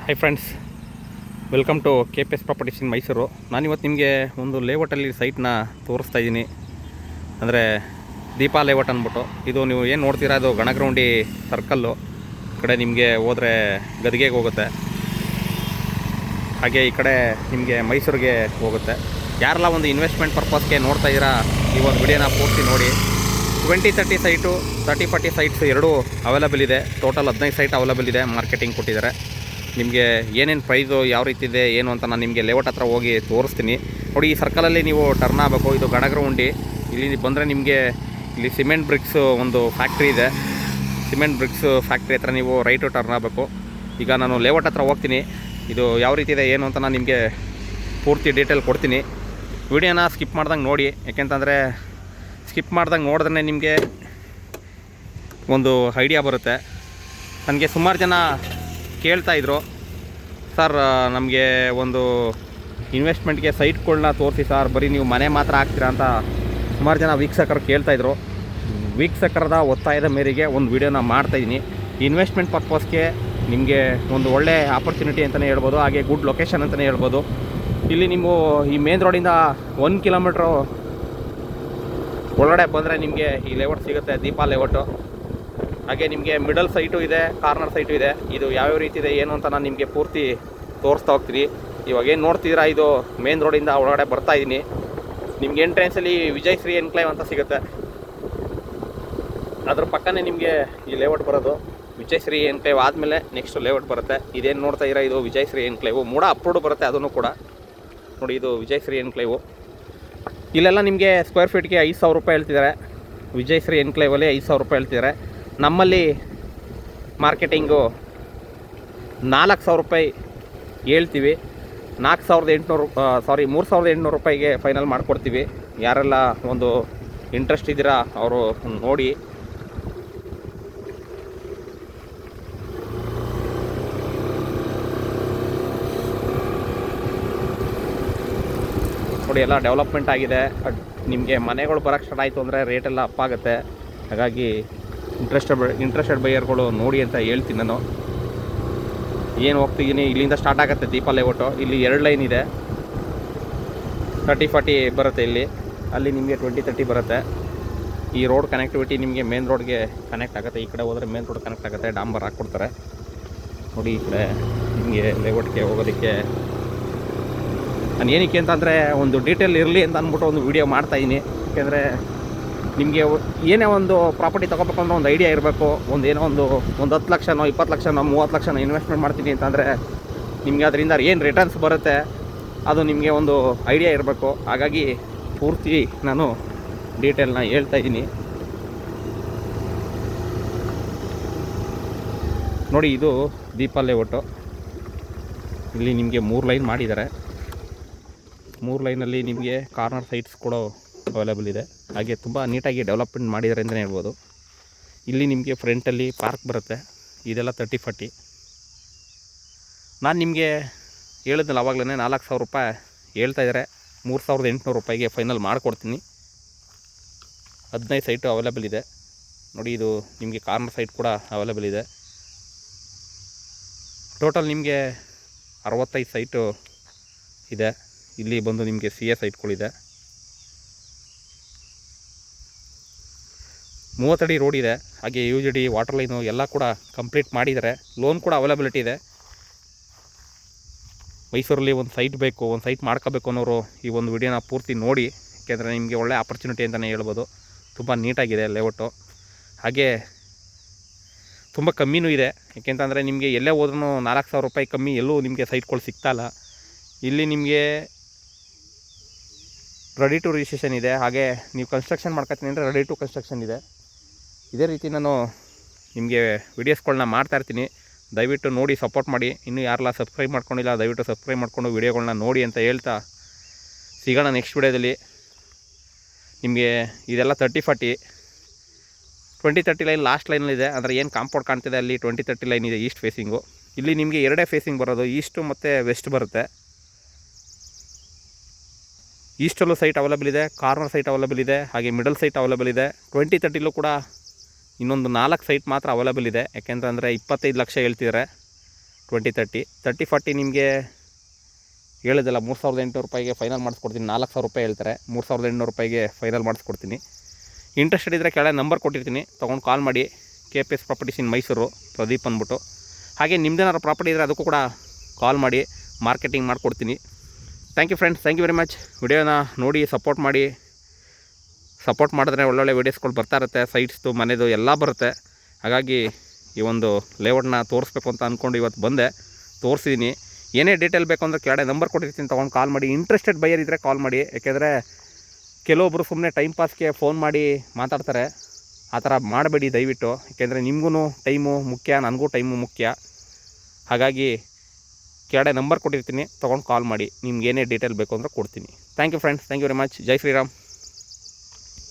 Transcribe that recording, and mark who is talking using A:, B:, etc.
A: Hi friends, welcome to KPS properties in Mysuru. ನಾನಿವತ್ತು ನಿಮಗೆ ಒಂದು ಲೇಔಟಲ್ಲಿ ಸೈಟ್ನ ತೋರಿಸ್ತಾ ಇದ್ದೀನಿ. ಅಂದರೆ ದೀಪಾ ಲೇಔಟ್ ಅಂದ್ಬಿಟ್ಟು. ಇದು ನೀವು ಏನು ನೋಡ್ತೀರಾ, ಇದು ಗಣಗ್ರೌಂಡಿ ಸರ್ಕಲ್ಲು ಕಡೆ ನಿಮಗೆ ಹೋದರೆ ಗದಿಗೆಗೆ ಹೋಗುತ್ತೆ. ಹಾಗೆ ಈ ಕಡೆ ನಿಮಗೆ ಮೈಸೂರಿಗೆ ಹೋಗುತ್ತೆ. ಯಾರೆಲ್ಲ ಒಂದು ಇನ್ವೆಸ್ಟ್ಮೆಂಟ್ ಪರ್ಪಸ್ಗೆ ನೋಡ್ತಾ ಇದ್ದೀರಾ, ಈ ಒಂದು ವಿಡಿಯೋನ ಪೂರ್ತಿ ನೋಡಿ. 20-30 ಸೈಟು, 30-40 ಸೈಟ್ಸ್ ಎರಡೂ ಅವೈಲಬಲ್ ಇದೆ. ಟೋಟಲ್ 15 ಸೈಟ್ ಅವೈಲಬಲ್ ಇದೆ. ಮಾರ್ಕೆಟಿಂಗ್ ಕೊಟ್ಟಿದ್ದಾರೆ. ನಿಮಗೆ ಏನೇನು ಪ್ರೈಸು ಯಾವ ರೀತಿ ಇದೆ ಏನು ಅಂತ ನಾನು ನಿಮಗೆ ಲೇಔಟ್ ಹತ್ರ ಹೋಗಿ ತೋರಿಸ್ತೀನಿ. ನೋಡಿ, ಈ ಸರ್ಕಲಲ್ಲಿ ನೀವು ಟರ್ನ್ ಆಗಬೇಕು. ಇದು ಗಣಗ್ರೌಂಡಿ. ಇಲ್ಲಿ ಬಂದರೆ ನಿಮಗೆ ಇಲ್ಲಿ ಸಿಮೆಂಟ್ ಬ್ರಿಕ್ಸ್ ಒಂದು ಫ್ಯಾಕ್ಟ್ರಿ ಇದೆ. ಸಿಮೆಂಟ್ ಬ್ರಿಕ್ಸ್ ಫ್ಯಾಕ್ಟ್ರಿ ಹತ್ರ ನೀವು ರೈಟು ಟರ್ನ್ ಆಗಬೇಕು. ಈಗ ನಾನು ಲೇಔಟ್ ಹತ್ರ ಹೋಗ್ತೀನಿ. ಇದು ಯಾವ ರೀತಿ ಇದೆ ಏನು ಅಂತ ನಾನು ನಿಮಗೆ ಪೂರ್ತಿ ಡೀಟೇಲ್ ಕೊಡ್ತೀನಿ. ವಿಡಿಯೋನ ಸ್ಕಿಪ್ ಮಾಡ್ದಂಗೆ ನೋಡಿ, ಯಾಕೆಂತಂದರೆ ಸ್ಕಿಪ್ ಮಾಡ್ದಂಗೆ ನೋಡಿದ್ರೆ ನಿಮಗೆ ಒಂದು ಐಡಿಯಾ ಬರುತ್ತೆ. ನನಗೆ ಸುಮಾರು ಜನ ಕೇಳ್ತಾಯಿದ್ರು, ಸರ್ ನಮಗೆ ಒಂದು ಇನ್ವೆಸ್ಟ್ಮೆಂಟ್ಗೆ ಸೈಟ್ಗಳನ್ನ ತೋರಿಸಿ ಸರ್, ಬರೀ ನೀವು ಮನೆ ಮಾತ್ರ ಹಾಕ್ತೀರಾ ಅಂತ ಸುಮಾರು ಜನ ವೀಕ್ಷಕರು ಕೇಳ್ತಾಯಿದ್ರು. ವೀಕ್ಷಕರದ ಒತ್ತಾಯದ ಮೇರೆಗೆ ಒಂದು ವಿಡಿಯೋನ ಮಾಡ್ತಾಯಿದ್ದೀನಿ. ಇನ್ವೆಸ್ಟ್ಮೆಂಟ್ ಪರ್ಪಸ್ಗೆ ನಿಮಗೆ ಒಂದು ಒಳ್ಳೆ ಆಪರ್ಚುನಿಟಿ ಅಂತಲೇ ಹೇಳ್ಬೋದು, ಹಾಗೆ ಗುಡ್ ಲೊಕೇಶನ್ ಅಂತಲೇ ಹೇಳ್ಬೋದು. ಇಲ್ಲಿ ನೀವು ಈ ಮೇನ್ ರೋಡಿಂದ 1 ಕಿಲೋಮೀಟ್ರು ಒಳಗಡೆ ಬಂದರೆ ನಿಮಗೆ ಈ ಲೇಔಟ್ ಸಿಗುತ್ತೆ, ದೀಪಾ ಲೇಔಟು. ಹಾಗೆ ನಿಮಗೆ ಮಿಡಲ್ ಸೈಟು ಇದೆ, ಕಾರ್ನರ್ ಸೈಟು ಇದೆ. ಇದು ಯಾವ್ಯಾವ ರೀತಿ ಇದೆ ಏನು ಅಂತ ನಾನು ನಿಮಗೆ ಪೂರ್ತಿ ತೋರಿಸ್ತಾ ಹೋಗ್ತೀನಿ. ಇವಾಗ ಏನು ನೋಡ್ತಿದ್ದೀರಾ, ಇದು ಮೇನ್ ರೋಡಿಂದ ಒಳಗಡೆ ಬರ್ತಾ ಇದ್ದೀನಿ. ನಿಮ್ಗೆ ಎಂಟ್ರೆನ್ಸಲ್ಲಿ ವಿಜಯಶ್ರೀ ಎನ್ಕ್ಲೇವ್ ಅಂತ ಸಿಗುತ್ತೆ. ಅದ್ರ ಪಕ್ಕನೇ ನಿಮಗೆ ಈ ಲೇಔಟ್ ಬರೋದು. ವಿಜಯಶ್ರೀ ಎನ್ಕ್ಲೇವ್ ಆದಮೇಲೆ ನೆಕ್ಸ್ಟ್ ಲೇಔಟ್ ಬರುತ್ತೆ. ಇದೇನು ನೋಡ್ತಾ ಇದ್ದೀರಾ, ಇದು ವಿಜಯಶ್ರೀ ಎನ್ಕ್ಲೇವು. ಮೂಡ ಅಪ್ರೂವ್ಡ್ ಬರುತ್ತೆ ಅದನ್ನು ಕೂಡ. ನೋಡಿ, ಇದು ವಿಜಯಶ್ರೀ ಎನ್ಕ್ಲೇವು. ಇಲ್ಲೆಲ್ಲ ನಿಮಗೆ ಸ್ಕ್ವೇರ್ ಫೀಟ್ಗೆ 5,000 ರೂಪಾಯಿ ಹೇಳ್ತಿದ್ದಾರೆ. ವಿಜಯಶ್ರೀ ಎನ್ಕ್ಲೇವಲ್ಲಿ 5,000 ರೂಪಾಯಿ ಹೇಳ್ತಿದ್ದಾರೆ. ನಮ್ಮಲ್ಲಿ ಮಾರ್ಕೆಟಿಂಗು 4,000 ರೂಪಾಯಿ ಹೇಳ್ತೀವಿ. 3,800 ರೂಪಾಯಿಗೆ ಫೈನಲ್ ಮಾಡಿಕೊಡ್ತೀವಿ. ಯಾರೆಲ್ಲ ಒಂದು ಇಂಟ್ರೆಸ್ಟ್ ಇದ್ದೀರಾ ಅವರು ನೋಡಿ. ನೋಡಿ, ಎಲ್ಲ ಡೆವಲಪ್ಮೆಂಟ್ ಆಗಿದೆ. ನಿಮಗೆ ಮನೆಗಳು ಬರೋಕ್ಕೆ ಸ್ಟಾರ್ಟ್ ಆಯಿತು ಅಂದರೆ ರೇಟೆಲ್ಲ ಅಪ್ ಆಗುತ್ತೆ. ಹಾಗಾಗಿ ಇಂಟ್ರೆಸ್ಟೆಡ್ ಬೈಯರ್ಗಳು ನೋಡಿ ಅಂತ ಹೇಳ್ತೀನಿ ನಾನು. ಏನು ಹೋಗ್ತಿದ್ದೀನಿ, ಇಲ್ಲಿಂದ ಸ್ಟಾರ್ಟ್ ಆಗುತ್ತೆ ದೀಪಾ ಲೇಔಟು. ಇಲ್ಲಿ 2 ಲೈನ್ ಇದೆ. 30-40 ಬರುತ್ತೆ ಇಲ್ಲಿ. ಅಲ್ಲಿ ನಿಮಗೆ 20-30 ಬರುತ್ತೆ. ಈ ರೋಡ್ ಕನೆಕ್ಟಿವಿಟಿ ನಿಮಗೆ ಮೇನ್ ರೋಡ್ಗೆ ಕನೆಕ್ಟ್ ಆಗುತ್ತೆ. ಈ ಕಡೆ ಹೋದರೆ ಮೇನ್ ರೋಡ್ ಕನೆಕ್ಟ್ ಆಗುತ್ತೆ. ಡಾಂಬರ್ ಹಾಕ್ಕೊಡ್ತಾರೆ. ನೋಡಿ, ಈ ಕಡೆ ನಿಮಗೆ ಲೇಔಟ್ಗೆ ಹೋಗೋದಕ್ಕೆ ನಾನು ಏನಕ್ಕೆ ಅಂತಂದರೆ ಒಂದು ಡೀಟೇಲ್ ಇರಲಿ ಅಂತ ಅಂದ್ಬಿಟ್ಟು ಒಂದು ವೀಡಿಯೋ ಮಾಡ್ತಾಯಿದ್ದೀನಿ. ಯಾಕೆಂದರೆ ನಿಮಗೆ ಏನೇ ಒಂದು ಪ್ರಾಪರ್ಟಿ ತೊಗೋಬೇಕಂದ್ರೆ ಒಂದು ಐಡಿಯಾ ಇರಬೇಕು. ಏನೋ ಒಂದು 10 ಲಕ್ಷನೋ 20 ಲಕ್ಷನೋ 30 ಲಕ್ಷನೋ ಇನ್ವೆಸ್ಟ್ಮೆಂಟ್ ಮಾಡ್ತೀನಿ ಅಂತಂದರೆ ನಿಮಗೆ ಅದರಿಂದ ಏನು ರಿಟರ್ನ್ಸ್ ಬರುತ್ತೆ ಅದು ನಿಮಗೆ ಒಂದು ಐಡಿಯಾ ಇರಬೇಕು. ಹಾಗಾಗಿ ಪೂರ್ತಿ ನಾನು ಡೀಟೇಲ್ನ ಹೇಳ್ತಾಯಿದ್ದೀನಿ. ನೋಡಿ, ಇದು ದೀಪಾ ಲೇಔಟು. ಇಲ್ಲಿ ನಿಮಗೆ 3 ಲೈನ್ ಮಾಡಿದ್ದಾರೆ. 3 ಲೈನಲ್ಲಿ ನಿಮಗೆ ಕಾರ್ನರ್ ಸೈಟ್ಸ್ ಕೂಡ ಅವೈಲೇಬಲ್ ಇದೆ. ಹಾಗೆ ತುಂಬ ನೀಟಾಗಿ ಡೆವಲಪ್ಮೆಂಟ್ ಮಾಡಿದ್ದಾರೆ ಅಂತಲೇ ಹೇಳ್ಬೋದು. ಇಲ್ಲಿ ನಿಮಗೆ ಫ್ರಂಟಲ್ಲಿ ಪಾರ್ಕ್ ಬರುತ್ತೆ. ಇದೆಲ್ಲ 30-40. ನಾನು ನಿಮಗೆ ಹೇಳಿದ್ನಲ್ಲ ಆವಾಗಲೇ 4,000 ರೂಪಾಯಿ ಹೇಳ್ತಾಯಿದ್ದಾರೆ. 3,800 ರೂಪಾಯಿಗೆ ಫೈನಲ್ ಮಾಡಿಕೊಡ್ತೀನಿ. 15 ಸೈಟು ಅವೈಲೇಬಲ್ ಇದೆ. ನೋಡಿ, ಇದು ನಿಮಗೆ ಕಾರ್ನರ್ ಸೈಟ್ ಕೂಡ ಅವೈಲೇಬಲ್ ಇದೆ. ಟೋಟಲ್ ನಿಮಗೆ 65 ಸೈಟು ಇದೆ. ಇಲ್ಲಿ ಬಂದು ನಿಮಗೆ CA ಸೈಟ್ಗಳಿದೆ. 30 ಅಡಿ ರೋಡ್ ಇದೆ. ಹಾಗೆ UGD ವಾಟರ್ ಲೈನು ಎಲ್ಲ ಕೂಡ ಕಂಪ್ಲೀಟ್ ಮಾಡಿದ್ದಾರೆ. ಲೋನ್ ಕೂಡ ಅವೈಲಬಿಲಿಟಿ ಇದೆ. ಮೈಸೂರಲ್ಲಿ ಒಂದು ಸೈಟ್ ಬೇಕು, ಒಂದು ಸೈಟ್ ಮಾಡ್ಕೋಬೇಕು ಅನ್ನೋರು ಈ ಒಂದು ವಿಡಿಯೋನ ಪೂರ್ತಿ ನೋಡಿ. ಯಾಕೆಂದರೆ ನಿಮಗೆ ಒಳ್ಳೆ ಆಪರ್ಚುನಿಟಿ ಅಂತಲೇ ಹೇಳ್ಬೋದು. ತುಂಬ ನೀಟಾಗಿದೆ ಲೇಔಟು. ಹಾಗೆ ತುಂಬ ಕಮ್ಮಿನೂ ಇದೆ. ಯಾಕೆಂತಂದರೆ ನಿಮಗೆ ಎಲ್ಲೇ ಹೋದ್ರೂ 4,000 ರೂಪಾಯಿ ಕಮ್ಮಿ ಎಲ್ಲೂ ನಿಮಗೆ ಸೈಟ್ಗಳು ಸಿಗ್ತಾಯಿಲ್ಲ. ಇಲ್ಲಿ ನಿಮಗೆ ರೆಡಿ ಟು ರಿಜಿಸ್ಟ್ರೇಷನ್ ಇದೆ. ಹಾಗೆ ನೀವು ಕನ್ಸ್ಟ್ರಕ್ಷನ್ ಮಾಡ್ಕೊತೀನಿ ಅಂದರೆ ರೆಡಿ ಟು ಕನ್ಸ್ಟ್ರಕ್ಷನ್ ಇದೆ. ಇದೇ ರೀತಿ ನಾನು ನಿಮಗೆ ವೀಡಿಯೋಸ್ಗಳನ್ನ ಮಾಡ್ತಾಯಿರ್ತೀನಿ. ದಯವಿಟ್ಟು ನೋಡಿ ಸಪೋರ್ಟ್ ಮಾಡಿ. ಇನ್ನೂ ಯಾರೆಲ್ಲ ಸಬ್ಸ್ಕ್ರೈಬ್ ಮಾಡ್ಕೊಂಡಿಲ್ಲ ದಯವಿಟ್ಟು ಸಬ್ಸ್ಕ್ರೈಬ್ ಮಾಡಿಕೊಂಡು ವೀಡಿಯೋಗಳನ್ನ ನೋಡಿ ಅಂತ ಹೇಳ್ತಾ ಸಿಗೋಣ ನೆಕ್ಸ್ಟ್ ವೀಡಿಯೋದಲ್ಲಿ. ನಿಮಗೆ ಇದೆಲ್ಲ 30-40, 20-30 ಲೈನ್ ಲಾಸ್ಟ್ ಲೈನಲ್ಲಿದೆ. ಅಂದರೆ ಏನು ಕಾಂಪೌಂಡ್ ಕಾಣ್ತಿದೆ ಅಲ್ಲಿ 20-30 ಲೈನ್ ಇದೆ ಈಸ್ಟ್ ಫೇಸಿಂಗು. ಇಲ್ಲಿ ನಿಮಗೆ 2 ಫೇಸಿಂಗ್ ಬರೋದು, ಈಸ್ಟು ಮತ್ತು ವೆಸ್ಟ್ ಬರುತ್ತೆ. ಈಸ್ಟಲ್ಲೂ ಸೈಟ್ ಅವೈಲೇಬಲ್ ಇದೆ, ಕಾರ್ನರ್ ಸೈಟ್ ಅವೈಲೇಬಲ್ ಇದೆ, ಹಾಗೆ ಮಿಡಲ್ ಸೈಟ್ ಅವೈಲೇಬಲ್ ಇದೆ. 20-30ಲೂ ಕೂಡ ಇನ್ನೊಂದು 4 ಸೈಟ್ ಮಾತ್ರ ಅವೈಲೇಬಲ್ ಇದೆ. ಯಾಕೆಂತಂದರೆ 25 ಲಕ್ಷ ಹೇಳ್ತಿದ್ದಾರೆ. 30 ನಿಮಗೆ ಹೇಳಿದಲ್ಲ 3800 ರೂಪಾಯಿಗೆ ಫೈನಲ್ ಮಾಡಿಸ್ಕೊಡ್ತೀನಿ. 4000 ರೂಪಾಯಿ ಹೇಳ್ತಾರೆ, 3800 ರೂಪಾಯಿಗೆ ಫೈನಲ್ ಮಾಡಿಸ್ಕೊಡ್ತೀನಿ. ಇಂಟ್ರೆಸ್ಟೆಡ್ ಇದ್ದರೆ ಕೆಳಗೆ ನಂಬರ್ ಕೊಟ್ಟಿರ್ತೀನಿ, ತೊಗೊಂಡು ಕಾಲ್ ಮಾಡಿ. KPS properties in Mysuru, Pradeep ಅಂದ್ಬಿಟ್ಟು. ಹಾಗೆ ನಿಮ್ದೇನಾದ್ರು ಪ್ರಾಪರ್ಟಿ ಇದ್ದರೆ ಅದಕ್ಕೂ ಕೂಡ ಕಾಲ್ ಮಾಡಿ, ಮಾರ್ಕೆಟಿಂಗ್ ಮಾಡಿಕೊಡ್ತೀನಿ. Thank you friends, thank you very much. ವಿಡಿಯೋನ ನೋಡಿ ಸಪೋರ್ಟ್ ಮಾಡಿ. ಸಪೋರ್ಟ್ ಮಾಡಿದ್ರೆ ಒಳ್ಳೊಳ್ಳೆ ವೀಡಿಯೋಸ್ಗಳು ಬರ್ತಾ ಇರುತ್ತೆ, ಸೈಟ್ಸ್ದು ಮನೆದು ಎಲ್ಲ ಬರುತ್ತೆ. ಹಾಗಾಗಿ ಈ ಒಂದು ಲೇಔಟ್ನ ತೋರಿಸ್ಬೇಕು ಅಂತ ಅಂದ್ಕೊಂಡು ಇವತ್ತು ಬಂದೆ, ತೋರಿಸಿದ್ದೀನಿ. ಏನೇ ಡೀಟೇಲ್ ಬೇಕು ಅಂದರೆ ಕೆಳಗಡೆ ನಂಬರ್ ಕೊಟ್ಟಿರ್ತೀನಿ, ತೊಗೊಂಡು ಕಾಲ್ ಮಾಡಿ. ಇಂಟ್ರೆಸ್ಟೆಡ್ ಬೈಯರ್ ಇದ್ದರೆ ಕಾಲ್ ಮಾಡಿ. ಯಾಕೆಂದರೆ ಕೆಲವೊಬ್ಬರು ಸುಮ್ಮನೆ ಟೈಮ್ ಪಾಸ್ಗೆ ಫೋನ್ ಮಾಡಿ ಮಾತಾಡ್ತಾರೆ. ಆ ಥರ ಮಾಡಬೇಡಿ ದಯವಿಟ್ಟು. ಯಾಕೆಂದರೆ ನಿಮಗೂ ಟೈಮು ಮುಖ್ಯ, ನನಗೂ ಟೈಮು ಮುಖ್ಯ. ಹಾಗಾಗಿ ಕೆಳಗಡೆ ನಂಬರ್ ಕೊಟ್ಟಿರ್ತೀನಿ, ತೊಗೊಂಡು ಕಾಲ್ ಮಾಡಿ. ನಿಮ್ಗೆ ಏನೇ ಡೀಟೇಲ್ ಬೇಕು ಅಂದರೆ ಕೊಡ್ತೀನಿ. Thank you friends, thank you very much. ಜೈ ಶ್ರೀರಾಮ್.